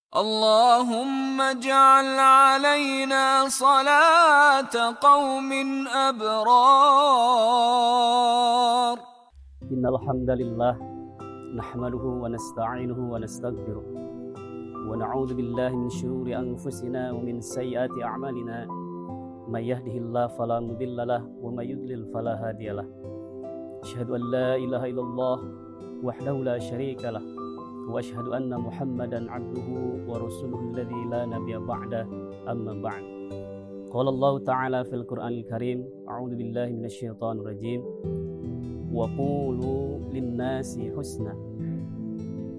اللهم اجعل علينا صلاة قوم أبرار. إن الحمد لله نحمده ونستعينه ونستغفره ونعوذ بالله من شرور أنفسنا ومن سيئات أعمالنا. من يهده الله فلا مضل له ومن يضلل فلا هادي له. أشهد أن لا إله إلا الله وحده لا شريك له وأشهد أن محمدا عبده ورسوله الذي لا نبي بعده. أما بعد. قال الله تعالى في القرآن الكريم: أعوذ بالله من الشيطان الرجيم. وقولوا للناس حسنا.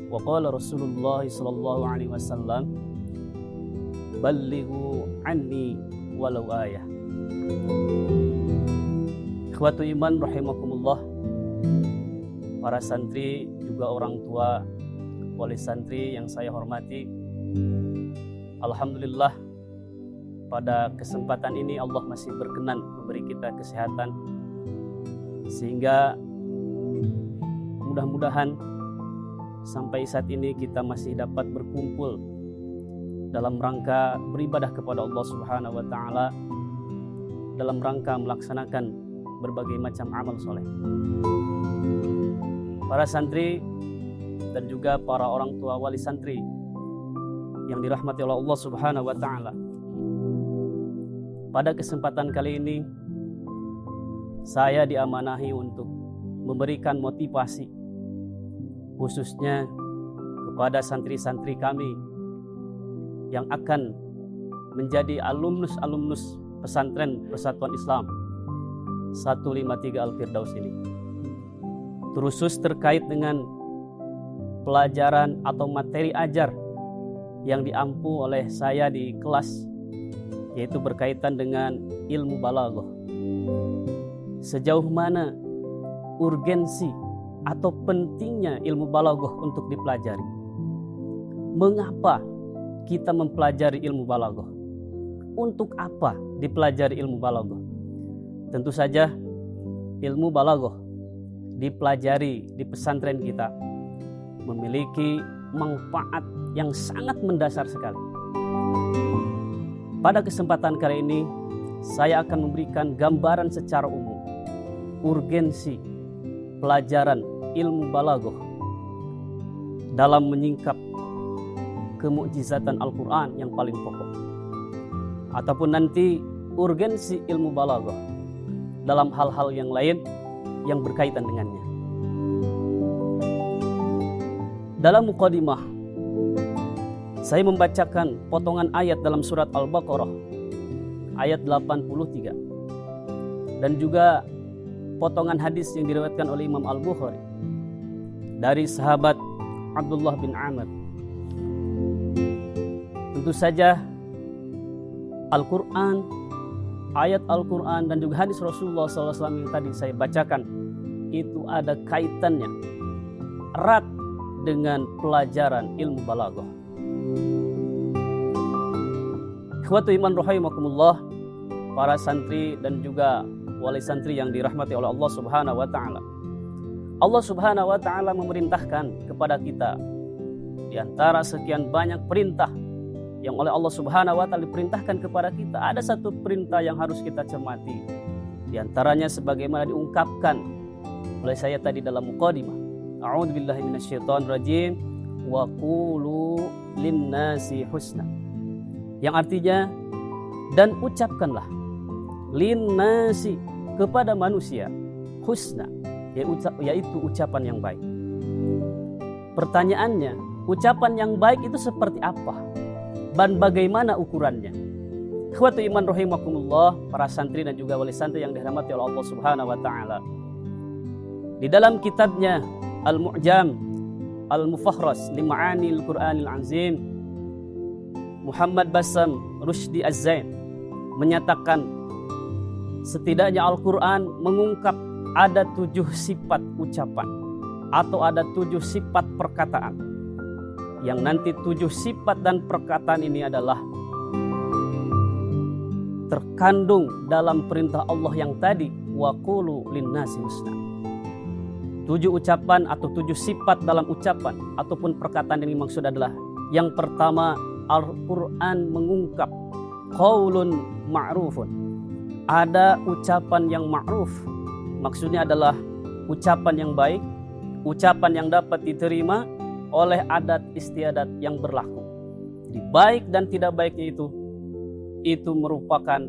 وقال رسول الله صلى الله عليه وسلم: بلغوا عني walau ayah. Ikhwatu iman rahimakumullah, para santri juga orang tua, wali santri yang saya hormati. Alhamdulillah, pada kesempatan ini Allah masih berkenan memberi kita kesehatan, sehingga mudah-mudahan sampai saat ini kita masih dapat berkumpul dalam rangka beribadah kepada Allah Subhanahu wa Ta'ala, dalam rangka melaksanakan berbagai macam amal soleh. Para santri dan juga para orang tua wali santri yang dirahmati oleh Allah Subhanahu wa Ta'ala, pada kesempatan kali ini saya diamanahi untuk memberikan motivasi khususnya kepada santri-santri kami yang akan menjadi alumnus pesantren Persatuan Islam 153 Al-Firdaus ini, terusus terkait dengan pelajaran atau materi ajar yang diampu oleh saya di kelas, yaitu berkaitan dengan ilmu balaghah. Sejauh mana urgensi atau pentingnya ilmu balaghah untuk dipelajari? Mengapa kita mempelajari ilmu balaghah? Untuk apa dipelajari ilmu balaghah? Tentu saja ilmu balaghah dipelajari di pesantren kita memiliki manfaat yang sangat mendasar sekali. Pada kesempatan kali ini saya akan memberikan gambaran secara umum urgensi pelajaran ilmu balaghah dalam menyingkap kemukjizatan Al-Quran yang paling pokok, ataupun nanti urgensi ilmu balaghah dalam hal-hal yang lain yang berkaitan dengannya. Dalam muqaddimah saya membacakan potongan ayat dalam surat Al-Baqarah ayat 83 dan juga potongan hadis yang diriwayatkan oleh Imam Al-Bukhari dari sahabat Abdullah bin Amr. Tentu saja Al-Quran, ayat Al-Quran dan juga hadis Rasulullah SAW yang tadi saya bacakan itu ada kaitannya erat dengan pelajaran ilmu balaghah. Ikhwatu iman rahimakumullah, para santri dan juga wali santri yang dirahmati oleh Allah Subhanahu wa Ta'ala. Allah Subhanahu wa Ta'ala memerintahkan kepada kita di antara sekian banyak perintah yang oleh Allah Subhanahu wa Ta'ala diperintahkan kepada kita, ada satu perintah yang harus kita cermati. Di antaranya sebagaimana diungkapkan oleh saya tadi dalam muqaddimah, A'udzu billahi minasyaitonir rajim, wa qulu linnasi husna. Yang artinya, dan ucapkanlah linnasi kepada manusia husna, yaitu ucapan yang baik. Pertanyaannya, ucapan yang baik itu seperti apa? Dan bagaimana ukurannya? Ikhwatu iman rahimakumullah, para santri dan juga wali santri yang dirahmati oleh Allah Subhanahu wa Ta'ala, di dalam kitabnya Al-Mu'jam Al-Mufakhras li Ma'anil Qur'anil Azim, Muhammad Bassam Rushdi Az-Zain menyatakan setidaknya Al-Quran mengungkap ada 7 sifat ucapan atau ada 7 sifat perkataan, yang nanti 7 sifat dan perkataan ini adalah terkandung dalam perintah Allah yang tadi, wa qulu linnasi husna. 7 ucapan atau 7 sifat dalam ucapan ataupun perkataan yang dimaksud adalah Yang pertama, Al-Quran mengungkap qaulun ma'rufun. Ada ucapan yang ma'ruf. Maksudnya adalah ucapan yang baik, ucapan yang dapat diterima oleh adat istiadat yang berlaku. Jadi baik dan tidak baiknya itu merupakan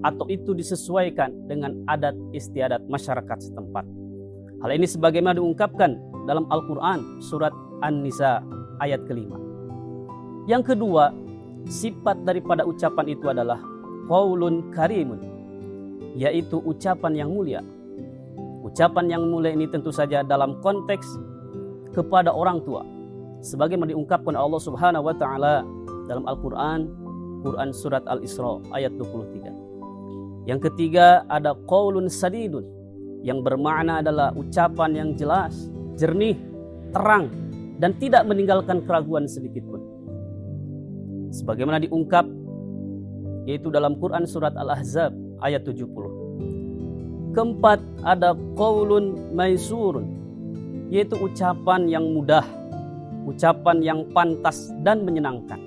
atau itu disesuaikan dengan adat istiadat masyarakat setempat. Hal ini sebagaimana diungkapkan dalam Al-Quran surat An-Nisa ayat ke-5. Yang kedua, sifat daripada ucapan itu adalah qaulun karimun, yaitu ucapan yang mulia. Ucapan yang mulia ini tentu saja dalam konteks kepada orang tua, sebagaimana diungkapkan Allah Subhanahu wa taala dalam Al-Quran, Quran surat Al-Isra ayat 23. Yang ketiga ada qaulun sadidun, yang bermakna adalah ucapan yang jelas, jernih, terang, dan tidak meninggalkan keraguan sedikit pun. Sebagaimana diungkap yaitu dalam Quran surat Al-Ahzab ayat 70. Keempat ada qaulun maisurun, yaitu ucapan yang mudah, ucapan yang pantas dan menyenangkan.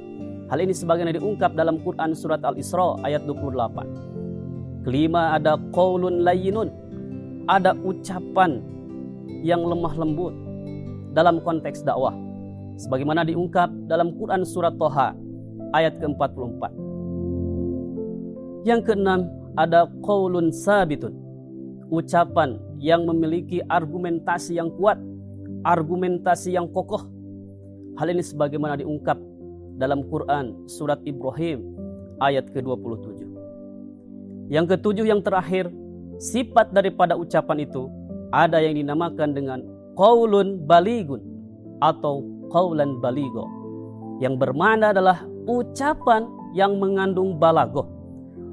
Hal ini sebagaimana diungkap dalam Quran surat Al-Isra ayat 28. Kelima ada qaulun layyinun, ada ucapan yang lemah lembut dalam konteks dakwah, sebagaimana diungkap dalam Quran surat Thaha ayat ke-44. Yang keenam ada qaulun sabitun, ucapan yang memiliki argumentasi yang kuat, argumentasi yang kokoh. Hal ini sebagaimana diungkap dalam Quran surat Ibrahim ayat ke-27. Yang ketujuh, yang terakhir, sifat daripada ucapan itu ada yang dinamakan dengan qaulun baligun atau qaulan baligo, yang bermakna adalah ucapan yang mengandung balagoh,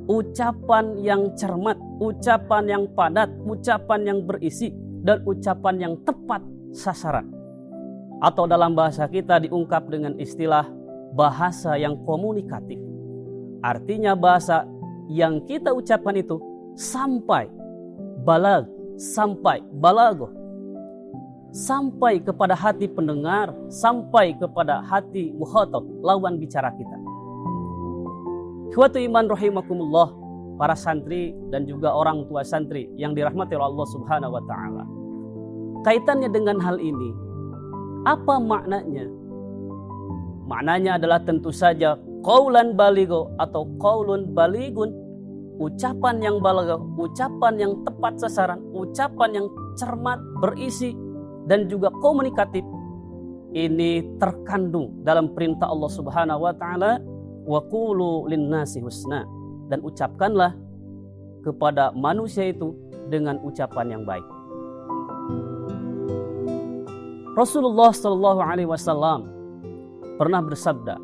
ucapan yang cermat, ucapan yang padat, ucapan yang berisi, dan ucapan yang tepat sasaran. Atau dalam bahasa kita diungkap dengan istilah bahasa yang komunikatif. Artinya bahasa yang kita ucapkan itu sampai balag, sampai balagoh, sampai kepada hati pendengar, sampai kepada hati mukhatab, lawan bicara kita. Ikhwatu iman rahimakumullah, para santri dan juga orang tua santri yang dirahmati oleh Allah Subhanahu wa taala. Kaitannya dengan hal ini, apa maknanya? Maknanya adalah tentu saja qaulan baligo atau qaulun baligun, ucapan yang balaghah, ucapan yang tepat sasaran, ucapan yang cermat, berisi, dan juga komunikatif. Ini terkandung dalam perintah Allah Subhanahu wa taala, wa qulu linnasi husna, dan ucapkanlah kepada manusia itu dengan ucapan yang baik. Rasulullah sallallahu alaihi wasallam pernah bersabda,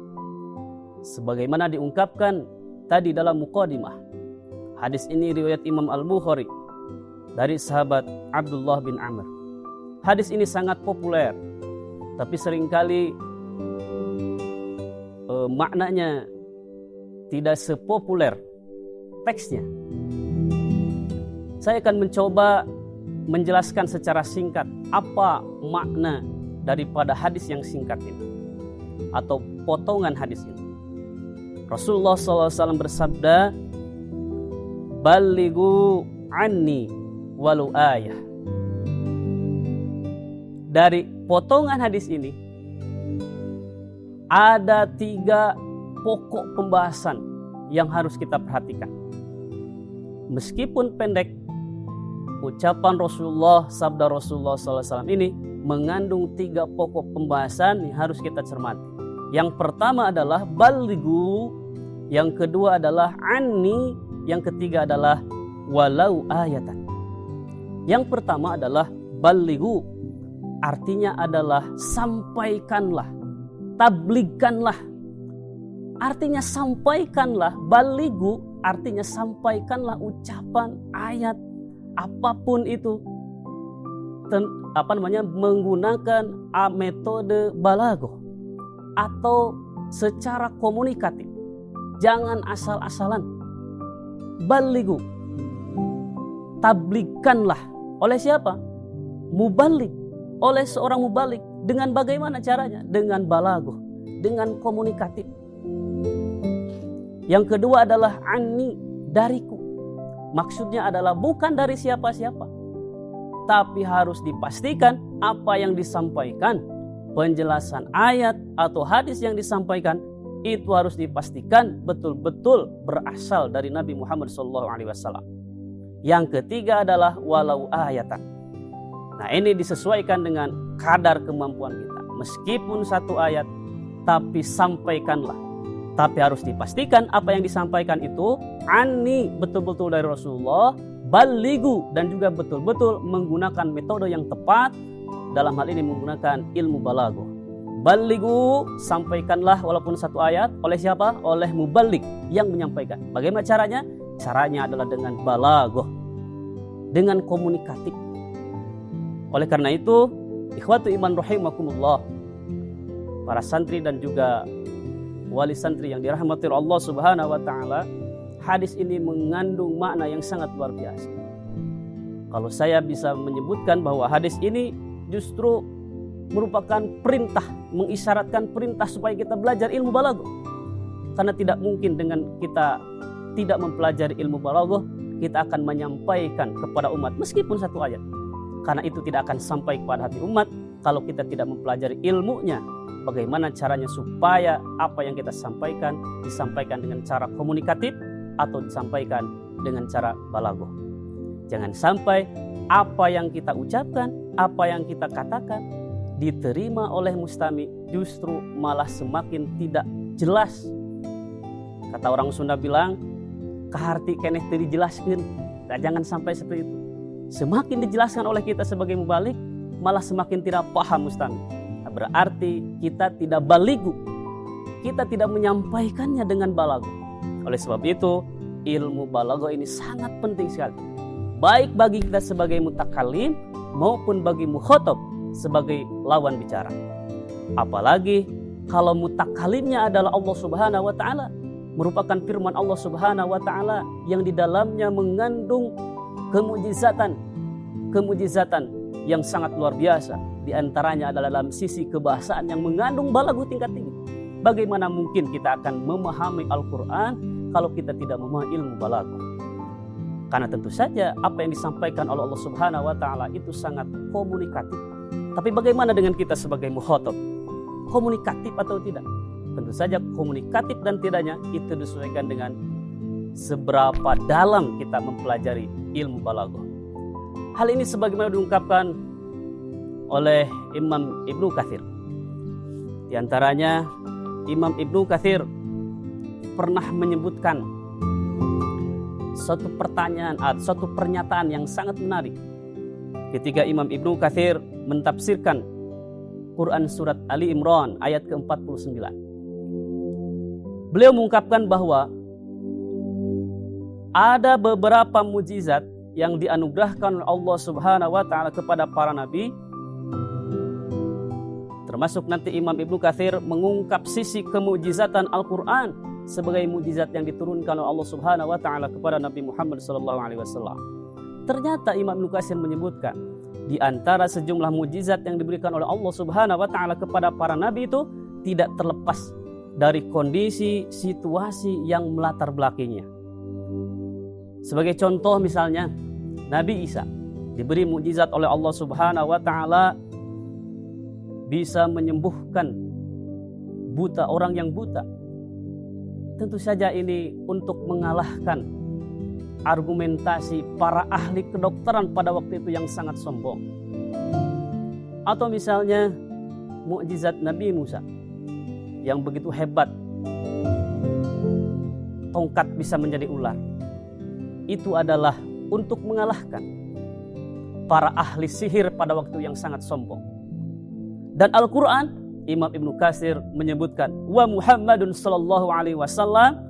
sebagaimana diungkapkan tadi dalam muqaddimah. Hadis ini riwayat Imam Al-Bukhari dari sahabat Abdullah bin Amr. Hadis ini sangat populer, tapi seringkali maknanya tidak sepopuler teksnya. Saya akan mencoba menjelaskan secara singkat apa makna daripada hadis yang singkat ini atau potongan hadis ini. Rasulullah SAW bersabda, "Ballighu anni walau ayah." Dari potongan hadis ini ada 3 pokok pembahasan yang harus kita perhatikan. Meskipun pendek, ucapan Rasulullah, sabda Rasulullah SAW ini mengandung 3 pokok pembahasan yang harus kita cermati. Yang pertama adalah balighu, yang kedua adalah anni, yang ketiga adalah walau ayatan. Yang pertama adalah balighu, artinya adalah sampaikanlah, tabligkanlah. Artinya sampaikanlah, balighu artinya sampaikanlah ucapan, ayat, apapun itu, menggunakan metode balaghah atau secara komunikatif. Jangan asal-asalan. Balighu, tabligkanlah. Oleh siapa? Mubaligh, oleh seorang mubaligh. Dengan bagaimana caranya? Dengan balaghah, dengan komunikatif. Yang kedua adalah anni, dariku. Maksudnya adalah bukan dari siapa-siapa, tapi harus dipastikan apa yang disampaikan, penjelasan ayat atau hadis yang disampaikan itu harus dipastikan betul-betul berasal dari Nabi Muhammad SAW. Yang ketiga adalah walau ayatan. Nah, ini disesuaikan dengan kadar kemampuan kita. Meskipun satu ayat, tapi sampaikanlah. Tapi harus dipastikan apa yang disampaikan itu anni, betul-betul dari Rasulullah, balighu, dan juga betul-betul menggunakan metode yang tepat. Dalam hal ini menggunakan ilmu balaghah. Balighu, sampaikanlah walaupun satu ayat. Oleh siapa? Oleh mubaligh yang menyampaikan. Bagaimana caranya? Caranya adalah dengan balaghah, dengan komunikatif. Oleh karena itu, ikhwatu iman rahimakumullah, para santri dan juga wali santri yang dirahmati Allah Subhanahu wa taala, hadis ini mengandung makna yang sangat luar biasa. Kalau saya bisa menyebutkan bahwa hadis ini justru merupakan perintah, mengisyaratkan perintah supaya kita belajar ilmu balaghah. Karena tidak mungkin dengan kita tidak mempelajari ilmu balaghah, kita akan menyampaikan kepada umat meskipun satu ayat. Karena itu tidak akan sampai kepada hati umat kalau kita tidak mempelajari ilmunya. Bagaimana caranya supaya apa yang kita sampaikan disampaikan dengan cara komunikatif atau disampaikan dengan cara balaghah. Jangan sampai apa yang kita ucapkan, apa yang kita katakan diterima oleh mustami, justru malah semakin tidak jelas. Kata orang Sunda bilang, kaharti keneh teu dijelaskeun. Nah, jangan sampai seperti itu. Semakin dijelaskan oleh kita sebagai mubaligh, malah semakin tidak paham mustami. Berarti kita tidak balighu, kita tidak menyampaikannya dengan balaghah. Oleh sebab itu, ilmu balaghah ini sangat penting sekali, baik bagi kita sebagai mutakalim maupun bagi mukhatab sebagai lawan bicara. Apalagi kalau mutakalimnya adalah Allah Subhanahu wa taala, merupakan firman Allah Subhanahu wa taala yang di dalamnya mengandung kemujizatan yang sangat luar biasa. Di antaranya adalah dalam sisi kebahasaan yang mengandung balaghah tingkat tinggi. Bagaimana mungkin kita akan memahami Al-Quran kalau kita tidak memahami ilmu balaghah? Karena tentu saja apa yang disampaikan oleh Allah Subhanahu wa taala itu sangat komunikatif. Tapi bagaimana dengan kita sebagai mukhatab? Komunikatif atau tidak? Tentu saja komunikatif dan tidaknya itu disesuaikan dengan seberapa dalam kita mempelajari ilmu balaghah. Hal ini sebagaimana diungkapkan oleh Imam Ibnu Katsir. Di antaranya Imam Ibnu Katsir pernah menyebutkan suatu pernyataan yang sangat menarik ketika Imam Ibnu Katsir mentafsirkan Quran surat Ali Imran ayat ke-49. Beliau mengungkapkan bahwa ada beberapa mukjizat yang dianugerahkan oleh Allah Subhanahu wa taala kepada para nabi. Termasuk nanti Imam Ibnu Katsir mengungkap sisi kemujizatan Al-Quran sebagai mujizat yang diturunkan oleh Allah Subhanahu wa taala kepada Nabi Muhammad SAW. Ternyata Imam Ibnu Katsir menyebutkan di antara sejumlah mujizat yang diberikan oleh Allah Subhanahu wa taala kepada para nabi itu tidak terlepas dari kondisi situasi yang melatar belakanginya. Sebagai contoh misalnya Nabi Isa diberi mujizat oleh Allah Subhanahu wa taala bisa menyembuhkan orang yang buta. Tentu saja ini untuk mengalahkan argumentasi para ahli kedokteran pada waktu itu yang sangat sombong. Atau misalnya mukjizat Nabi Musa yang begitu hebat, tongkat bisa menjadi ular. Itu adalah untuk mengalahkan para ahli sihir pada waktu yang sangat sombong. Dan Al-Quran, Imam Ibnu Katsir menyebutkan, wa Muhammadun sallallahu alaihi wasallam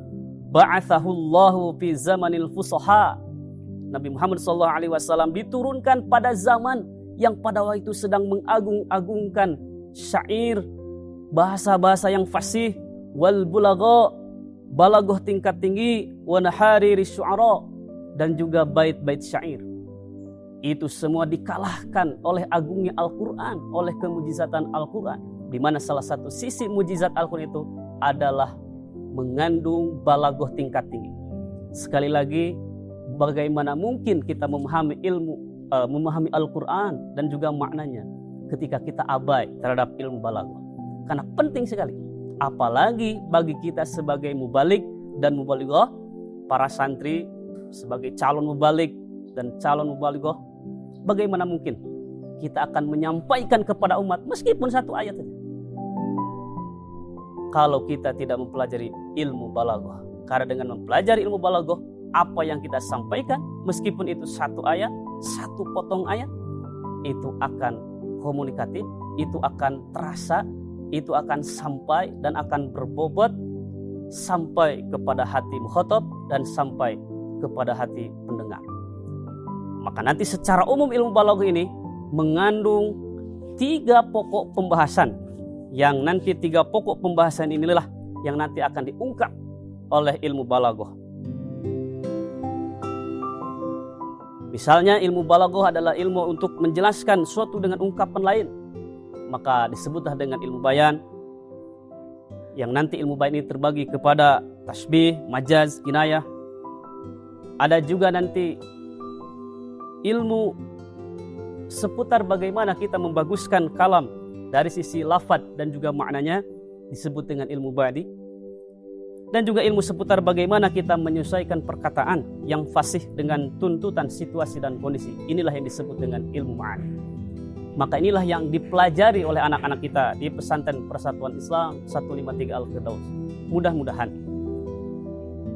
ba'athahullahu fi zamanil fusaha. Nabi Muhammad sallallahu alaihi wasallam diturunkan pada zaman yang pada waktu itu sedang mengagung-agungkan syair, bahasa-bahasa yang fasih, wal bulaghah, balaghah tingkat tinggi, wa nahariri syu'ara, dan juga bait-bait syair. itu semua dikalahkan oleh agungnya Al-Quran, oleh kemujizatan Al-Quran, di mana salah satu sisi mujizat Al-Quran itu adalah mengandung balaghah tingkat tinggi. Sekali lagi, bagaimana mungkin kita memahami memahami Al-Quran dan juga maknanya ketika kita abai terhadap ilmu balaghah? Karena penting sekali, apalagi bagi kita sebagai mubalik dan mubalighah, para santri sebagai calon mubalik dan calon mubalighah, bagaimana mungkin kita akan menyampaikan kepada umat meskipun satu ayat saja kalau kita tidak mempelajari ilmu balaghah? Karena dengan mempelajari ilmu balaghah, apa yang kita sampaikan meskipun itu satu ayat, satu potong ayat, itu akan komunikatif, itu akan terasa, itu akan sampai dan akan berbobot sampai kepada hati mukhatab dan sampai kepada hati pendengar. Maka nanti secara umum ilmu balaghah ini mengandung 3 pokok pembahasan, yang nanti 3 pokok pembahasan inilah yang nanti akan diungkap oleh ilmu balaghah. Misalnya ilmu balaghah adalah ilmu untuk menjelaskan suatu dengan ungkapan lain, maka disebutlah dengan ilmu bayan, yang nanti ilmu bayan ini terbagi kepada tasbih, majaz, kinayah. Ada juga nanti ilmu seputar bagaimana kita membaguskan kalam dari sisi lafaz dan juga maknanya, disebut dengan ilmu badi. Dan juga ilmu seputar bagaimana kita menyesuaikan perkataan yang fasih dengan tuntutan situasi dan kondisi. Inilah yang disebut dengan ilmu ma'ani. Maka inilah yang dipelajari oleh anak-anak kita di pesantren Persatuan Islam 153 Al-Firdaus. Mudah-mudahan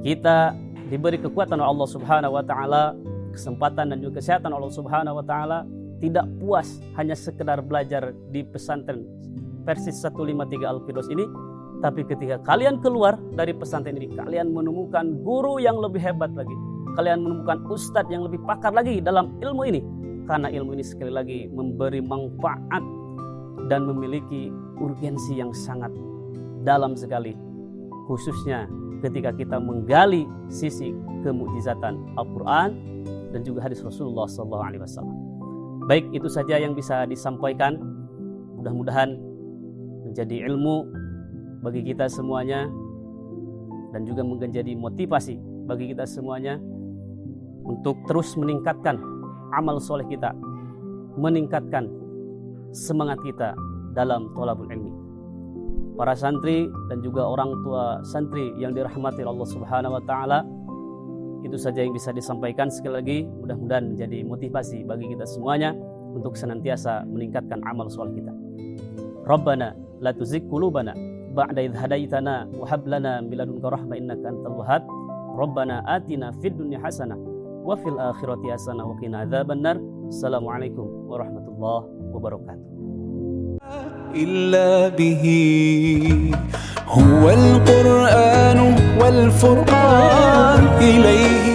kita diberi kekuatan oleh Allah Subhanahu wa taala, kesempatan dan juga kesehatan Allah Subhanahu wa taala, tidak puas hanya sekedar belajar di pesantren Persis 153 Al-Firdaus ini, tapi ketika kalian keluar dari pesantren ini, kalian menemukan guru yang lebih hebat lagi, kalian menemukan ustadz yang lebih pakar lagi dalam ilmu ini. Karena ilmu ini sekali lagi memberi manfaat dan memiliki urgensi yang sangat dalam sekali, khususnya ketika kita menggali sisi kemukjizatan Al-Quran dan juga hadis Rasulullah SAW. Baik, itu saja yang bisa disampaikan. Mudah-mudahan menjadi ilmu bagi kita semuanya dan juga menjadi motivasi bagi kita semuanya untuk terus meningkatkan amal soleh kita, meningkatkan semangat kita dalam thalabul ilmi. Para santri dan juga orang tua santri yang dirahmati Allah Subhanahu wa taala, itu saja yang bisa disampaikan. Sekali lagi, mudah-mudahan menjadi motivasi bagi kita semuanya untuk senantiasa meningkatkan amal soleh kita. Rabbana la tuzigh qulubana ba'da idh hadaitana wa hab lana min ladunka rahmah innaka antal wahhab. Rabbana atina fid dunya hasanah wa fil akhirati hasanah wa qina adzabannar. Assalamualaikum warahmatullahi wabarakatuh. إلا به هو القرآن والفرقان إليه